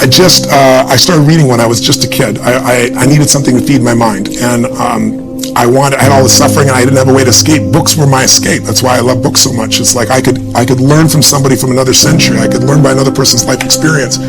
I started reading when I was just a kid. I needed something to feed my mind, and I had all the suffering, and I didn't have a way to escape. Books were my escape. That's why I love books so much. It's like I could learn from somebody from another century. I could learn by another person's life experience.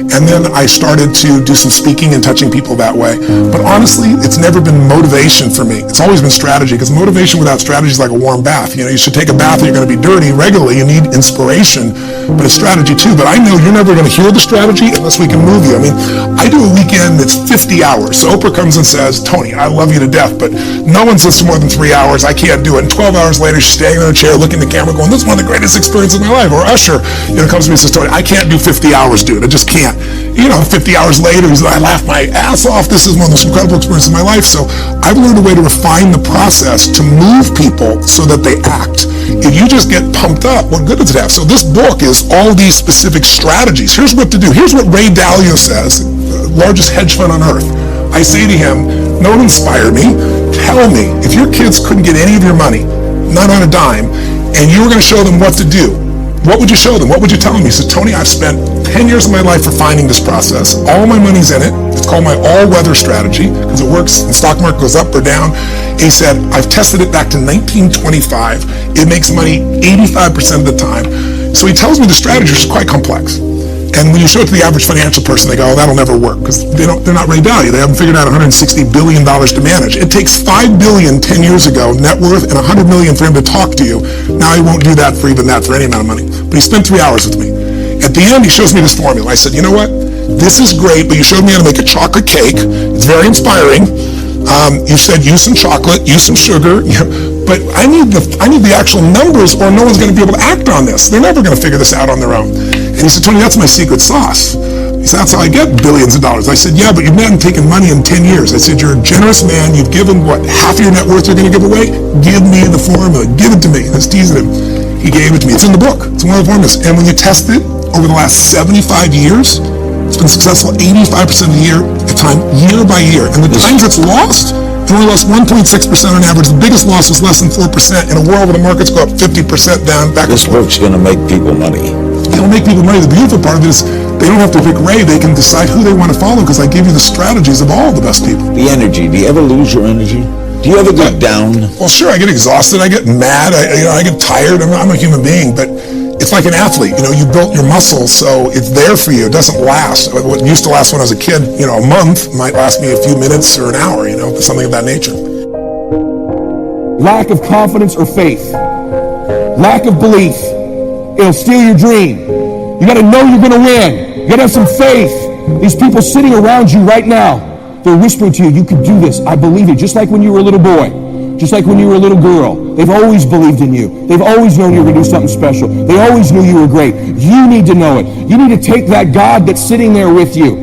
And then I started to do some speaking and touching people that way. But honestly, it's never been motivation for me. It's always been strategy, because motivation without strategy is like a warm bath. You should take a bath or you're going to be dirty regularly. You need inspiration, but it's strategy too. But I know you're never going to hear the strategy unless we can move you. I do a weekend that's 50 hours. So Oprah comes and says, Tony, I love you to death, but no one sits for more than 3 hours. I can't do it. And 12 hours later, she's standing in a chair looking at the camera going, this is one of the greatest experiences of my life. Or Usher, comes to me and says, Tony, I can't do 50 hours, dude. I just can't. 50 hours later, he's like, I laughed my ass off. This is one of the most incredible experiences of my life. So I've learned a way to refine the process to move people so that they act. If you just get pumped up, what good does it have? So this book is all these specific strategies. Here's what to do. Here's what Ray Dalio says, the largest hedge fund on earth. I say to him, no one inspired me. Tell me, if your kids couldn't get any of your money, not on a dime, and you were going to show them what to do, what would you show them? What would you tell them? He said, Tony, I've spent 10 years of my life refining this process. All my money's in it. It's called my all-weather strategy because it works. The stock market goes up or down. He said, I've tested it back to 1925. It makes money 85% of the time. So he tells me the strategy is quite complex. And when you show it to the average financial person, they go, oh, that'll never work, because they're not Ray Dalio. They haven't figured out $160 billion to manage. It takes $5 billion 10 years ago, net worth, and $100 million for him to talk to you. Now he won't do that for even that, for any amount of money. But he spent 3 hours with me. At the end, he shows me this formula. I said, you know what? This is great, but you showed me how to make a chocolate cake. It's very inspiring. You said use some chocolate, use some sugar, but I need the actual numbers, or no one's going to be able to act on this. They're never going to figure this out on their own. And he said, Tony, that's my secret sauce. He said, that's how I get billions of dollars. I said, yeah, but you've not taken money in 10 years. I said, you're a generous man. You've given, half of your net worth you're going to give away? Give me the formula. Give it to me. I was teasing him. He gave it to me. It's in the book. It's one of the formulas. And when you test it over the last 75 years, it's been successful 85% of the time, year by year. And the times it's lost, it only lost 1.6% on average. The biggest loss was less than 4% in a world where the markets go up 50% down, back. This book's going to make people money. It'll make people money. The beautiful part of it is they don't have to pick Ray. They can decide who they want to follow, because I give you the strategies of all the best people. The energy. Do you ever lose your energy? Do you ever get down? Well, sure. I get exhausted. I get mad. I get tired. I'm a human being, but it's like an athlete. You built your muscles, so it's there for you. It doesn't last. What used to last when I was a kid, a month, might last me a few minutes or an hour, something of that nature. Lack of confidence or faith. Lack of belief. It'll steal your dream. You got to know you're going to win. You got to have some faith. These people sitting around you right now, they're whispering to you, you could do this. I believe you. Just like when you were a little boy. Just like when you were a little girl. They've always believed in you. They've always known you were going to do something special. They always knew you were great. You need to know it. You need to take that God that's sitting there with you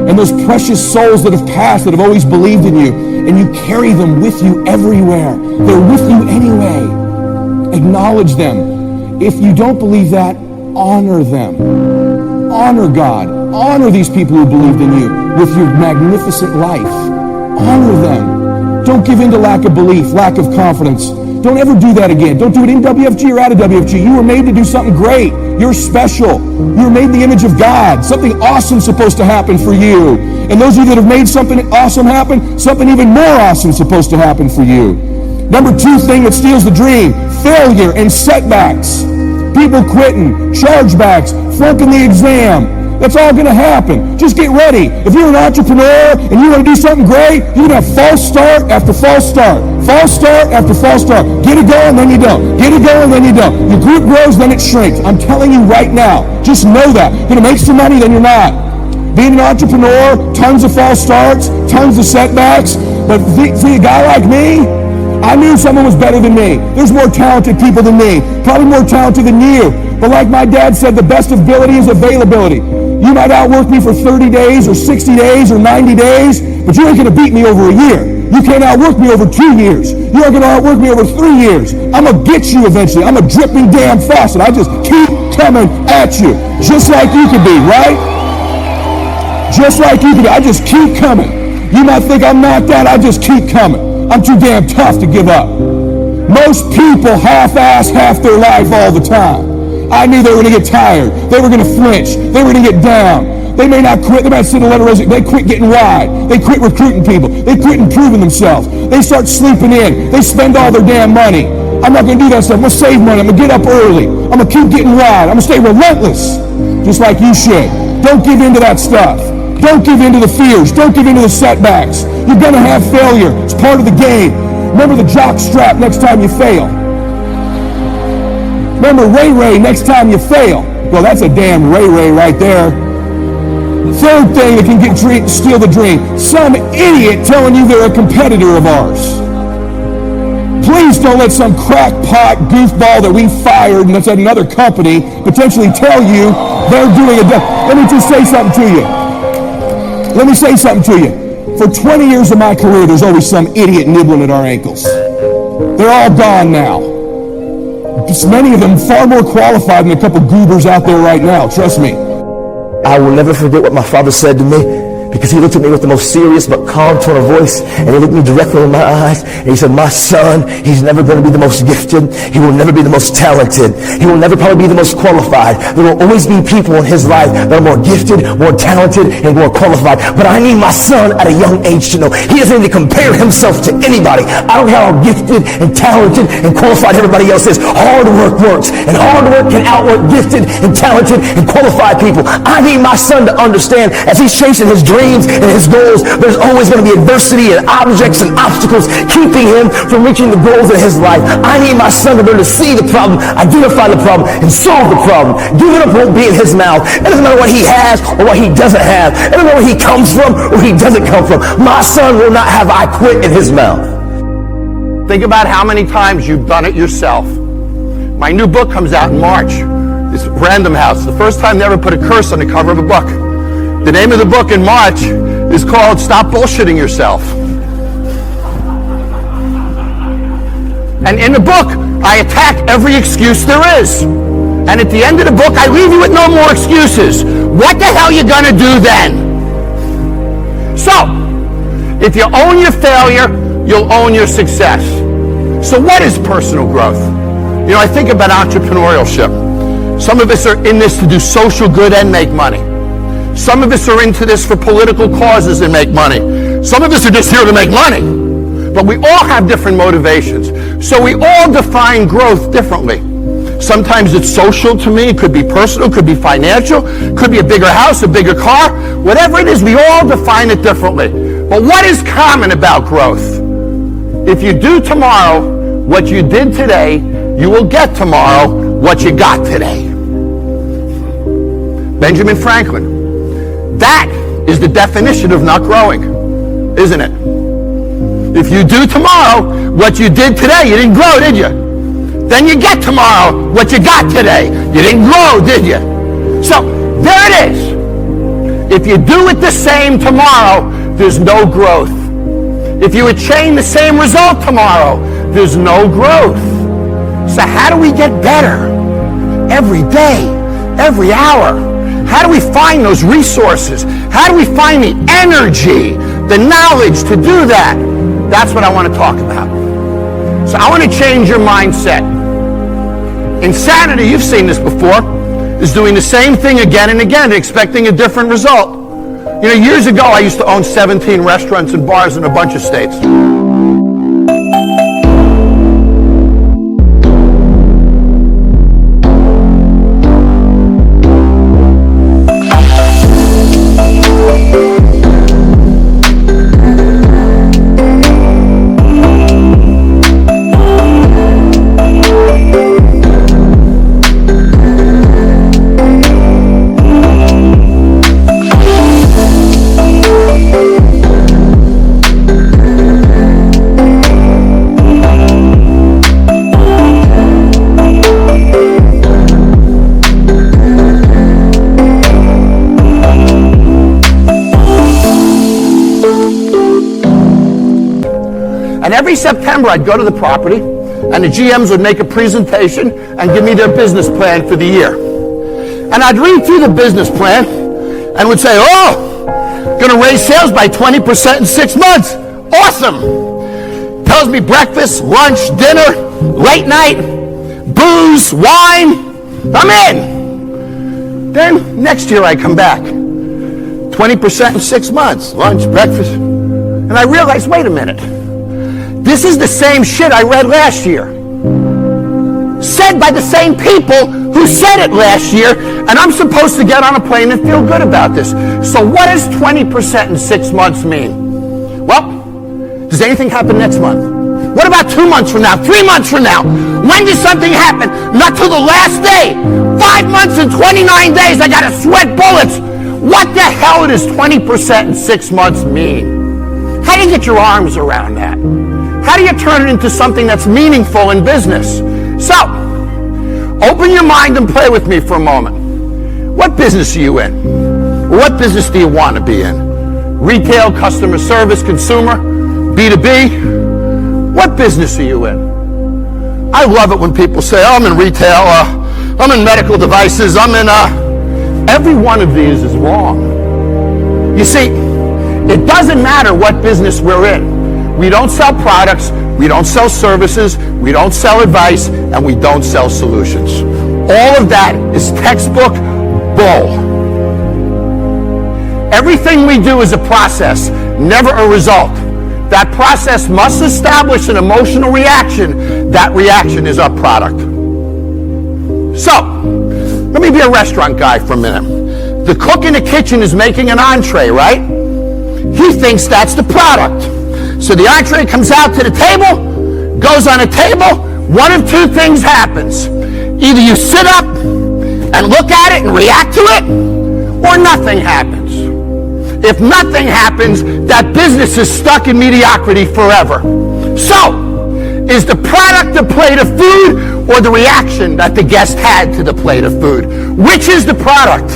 and those precious souls that have passed, that have always believed in you, and you carry them with you everywhere. They're with you anyway. Acknowledge them. If you don't believe that, honor them. Honor God. Honor these people who believed in you with your magnificent life. Honor them. Don't give in to lack of belief, lack of confidence. Don't ever do that again. Don't do it in WFG or out of WFG. You were made to do something great. You're special. You were made in the image of God. Something awesome's supposed to happen for you. And those of you that have made something awesome happen, something even more awesome is supposed to happen for you. Number 2 thing that steals the dream, failure and setbacks. People quitting, chargebacks, flunking the exam. That's all going to happen. Just get ready. If you're an entrepreneur and you want to do something great, you're going to have false start after false start. False start after false start. Get it going, then you don't. Get it going, then you don't. Your group grows, then it shrinks. I'm telling you right now. Just know that. You're going to make some money, then you're not. Being an entrepreneur, tons of false starts, tons of setbacks. But for a guy like me, I knew someone was better than me. There's more talented people than me. Probably more talented than you. But like my dad said, the best ability is availability. You might outwork me for 30 days or 60 days or 90 days, but you ain't going to beat me over a year. You can't outwork me over 2 years. You aren't going to outwork me over 3 years. I'm going to get you eventually. I'm a dripping damn faucet. I just keep coming at you. Just like you could be, right? Just like you could be. I just keep coming. You might think I'm not that. I just keep coming. I'm too damn tough to give up. Most people half-ass half their life all the time. I knew they were going to get tired. They were going to flinch. They were going to get down. They may not quit. They might send a letter of resignation. They quit getting wide. They quit recruiting people. They quit improving themselves. They start sleeping in. They spend all their damn money. I'm not going to do that stuff. I'm going to save money. I'm going to get up early. I'm going to keep getting wide. I'm going to stay relentless, just like you should. Don't give in to that stuff. Don't give in to the fears. Don't give in to the setbacks. You're going to have failure. It's part of the game. Remember the jock strap next time you fail. Remember Ray next time you fail. Well, that's a damn Ray right there. The third thing that can steal the dream. Some idiot telling you they're a competitor of ours. Please don't let some crackpot goofball that we fired and that's at another company potentially tell you they're doing Let me just say something to you. Let me say something to you. For 20 years of my career, there's always some idiot nibbling at our ankles. They're all gone now. Just many of them far more qualified than a couple goobers out there right now, trust me. I will never forget what my father said to me, because he looked at me with the most serious but calm tone of voice, and he looked me directly in my eyes, and he said, my son, he's never going to be the most gifted. He will never be the most talented. He will never probably be the most qualified. There will always be people in his life that are more gifted, more talented, and more qualified. But I need my son at a young age to know he doesn't need to compare himself to anybody. I don't care how gifted and talented and qualified everybody else is. Hard work works, and hard work can outwork gifted and talented and qualified people. I need my son to understand, as he's chasing his dreams and his goals, there's always going to be adversity and objects and obstacles keeping him from reaching the goals in his life. I need my son to learn to see the problem, identify the problem, and solve the problem. Giving up won't be in his mouth. It doesn't matter what he has or what he doesn't have. It doesn't matter where he comes from or he doesn't come from. My son will not have I quit in his mouth. Think about how many times you've done it yourself. My new book comes out in March. It's Random House. The first time they ever put a curse on the cover of a book. The name of the book in March is called Stop Bullshitting Yourself. And in the book, I attack every excuse there is. And at the end of the book, I leave you with no more excuses. What the hell are you going to do then? So, if you own your failure, you'll own your success. So what is personal growth? You know, I think about entrepreneurship. Some of us are in this to do social good and make money. Some of us are into this for political causes and make money. Some of us are just here to make money. But we all have different motivations. So we all define growth differently. Sometimes it's social to me. It could be personal. It could be financial. It could be a bigger house, a bigger car. Whatever it is, we all define it differently. But what is common about growth? If you do tomorrow what you did today, you will get tomorrow what you got today. Benjamin Franklin. That is the definition of not growing, isn't it? If you do tomorrow what you did today, you didn't grow, did you? Then you get tomorrow what you got today. You didn't grow, did you? So, there it is. If you do it the same tomorrow, there's no growth. If you attain the same result tomorrow, there's no growth. So how do we get better? Every day, every hour. How do we find those resources? How do we find the energy, the knowledge to do that? That's what I want to talk about. So I want to change your mindset. Insanity, you've seen this before, is doing the same thing again and again, expecting a different result. You know, years ago, I used to own 17 restaurants and bars in a bunch of states. And every September, I'd go to the property, and the GMs would make a presentation and give me their business plan for the year. And I'd read through the business plan and would say, oh, going to raise sales by 20% in 6 months. Awesome. Tells me breakfast, lunch, dinner, late night, booze, wine. I'm in. Then next year I come back. 20% in 6 months. Lunch, breakfast. And I realized, wait a minute. This is the same shit I read last year. Said by the same people who said it last year, and I'm supposed to get on a plane and feel good about this. So what does 20% in 6 months mean? Well, does anything happen next month? What about 2 months from now, 3 months from now? When does something happen? Not till the last day. 5 months and 29 days, I gotta sweat bullets. What the hell does 20% in 6 months mean? How do you get your arms around that? How do you turn it into something that's meaningful in business? So, open your mind and play with me for a moment. What business are you in? What business do you want to be in? Retail, customer service, consumer, B2B? What business are you in? I love it when people say, oh, I'm in retail, I'm in medical devices, I'm in, every one of these is wrong. You see, it doesn't matter what business we're in. We don't sell products, we don't sell services, we don't sell advice, and we don't sell solutions. All of that is textbook bull. Everything we do is a process, never a result. That process must establish an emotional reaction. That reaction is our product. So, let me be a restaurant guy for a minute. The cook in the kitchen is making an entree, right? He thinks that's the product. So the entree comes out to the table, goes on a table, one of two things happens. Either you sit up and look at it and react to it, or nothing happens. If nothing happens, that business is stuck in mediocrity forever. So, is the product the plate of food or the reaction that the guest had to the plate of food? Which is the product?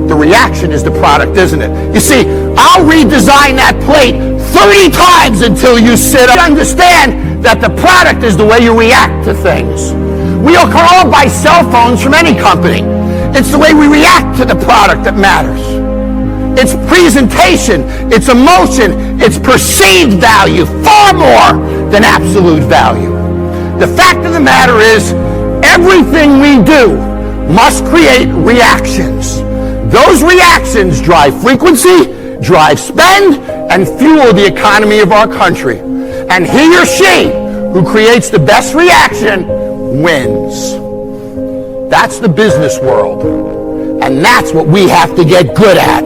The reaction is the product, isn't it? You see, I'll redesign that plate 30 times until you sit up. Understand that the product is the way you react to things. We can all buy cell phones from any company. It's the way we react to the product that matters. It's presentation, it's emotion, it's perceived value, far more than absolute value. The fact of the matter is, everything we do must create reactions. Those reactions drive frequency, drive spend, and fuel the economy of our country. And he or she who creates the best reaction wins. That's the business world. And that's what we have to get good at,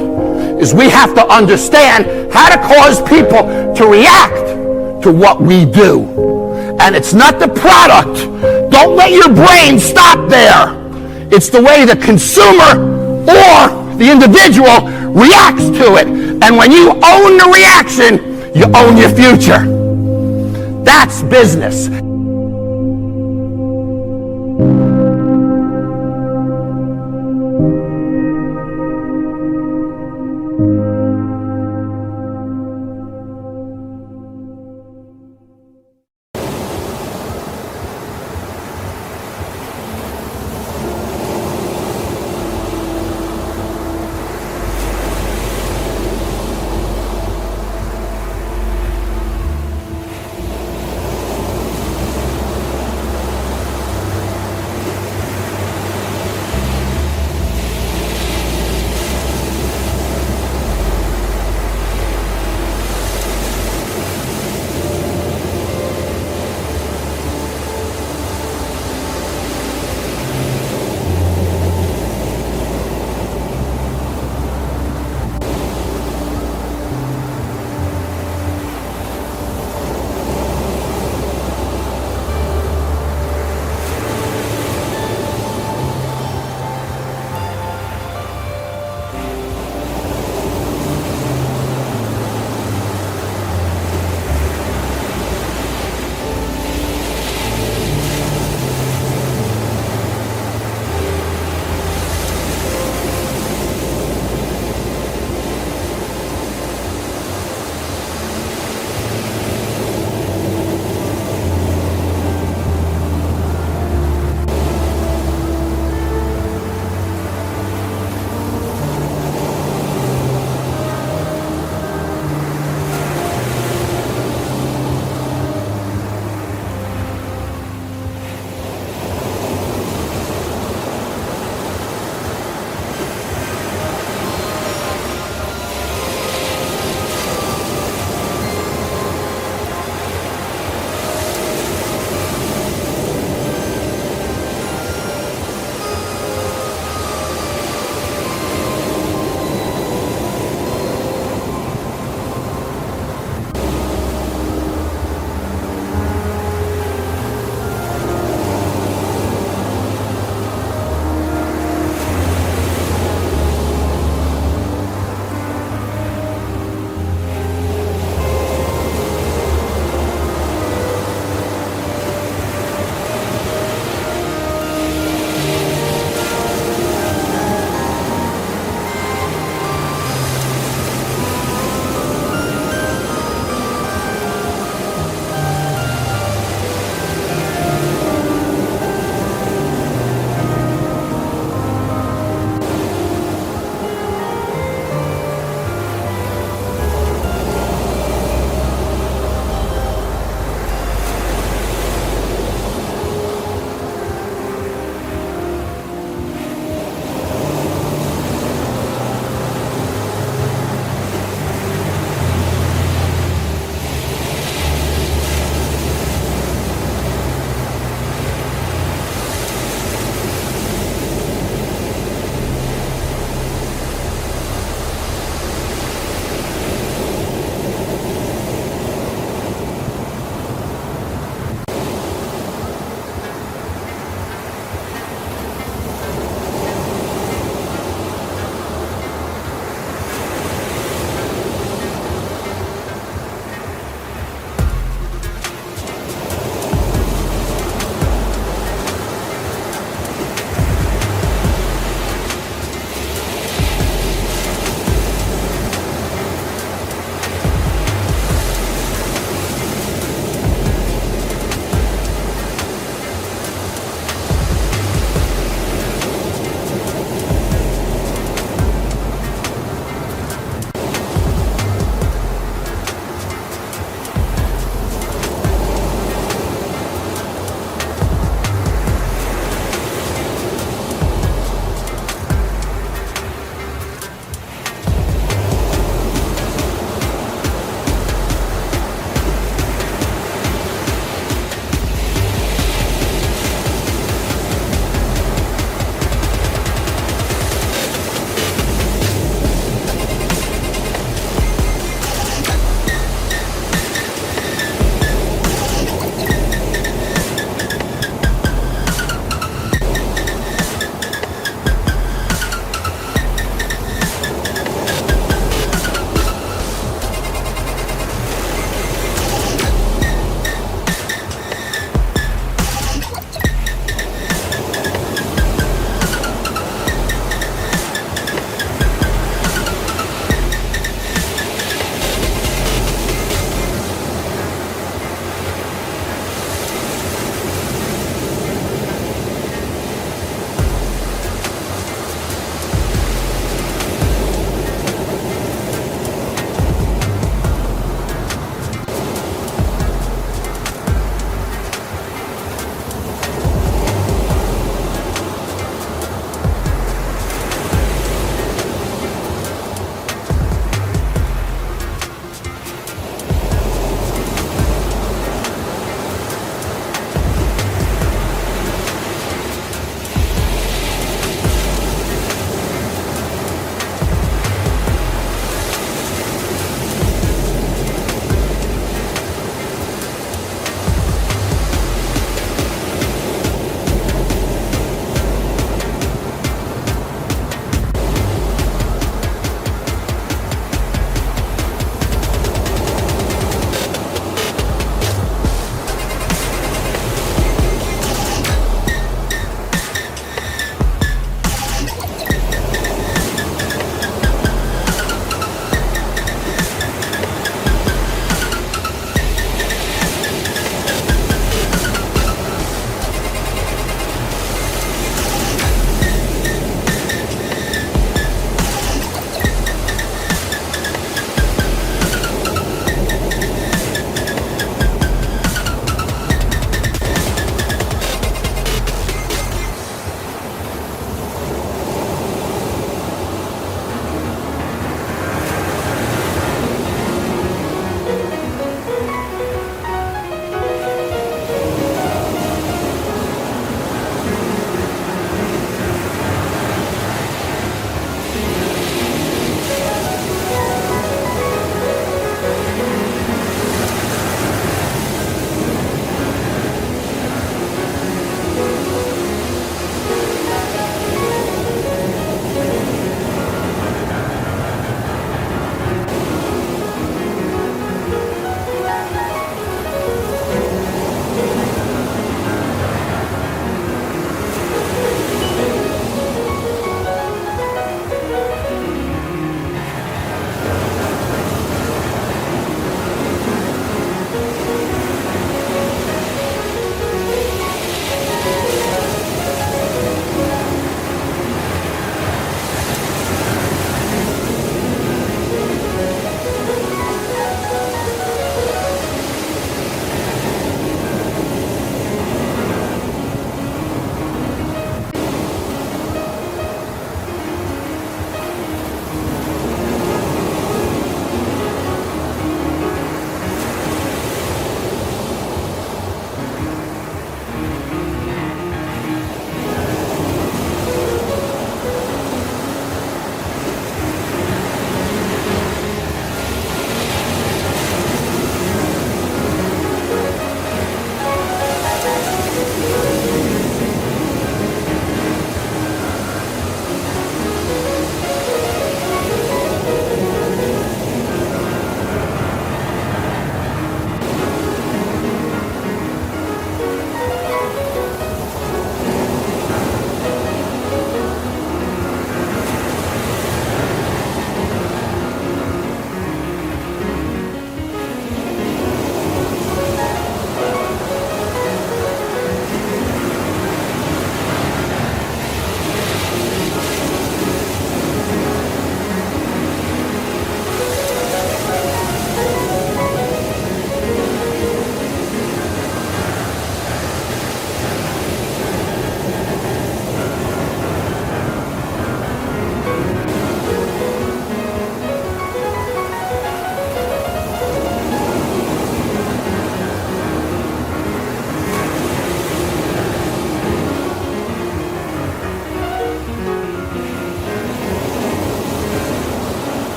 is we have to understand how to cause people to react to what we do. And it's not the product. Don't let your brain stop there. It's the way the consumer or the individual reacts to it. And when you own the reaction, you own your future. That's business.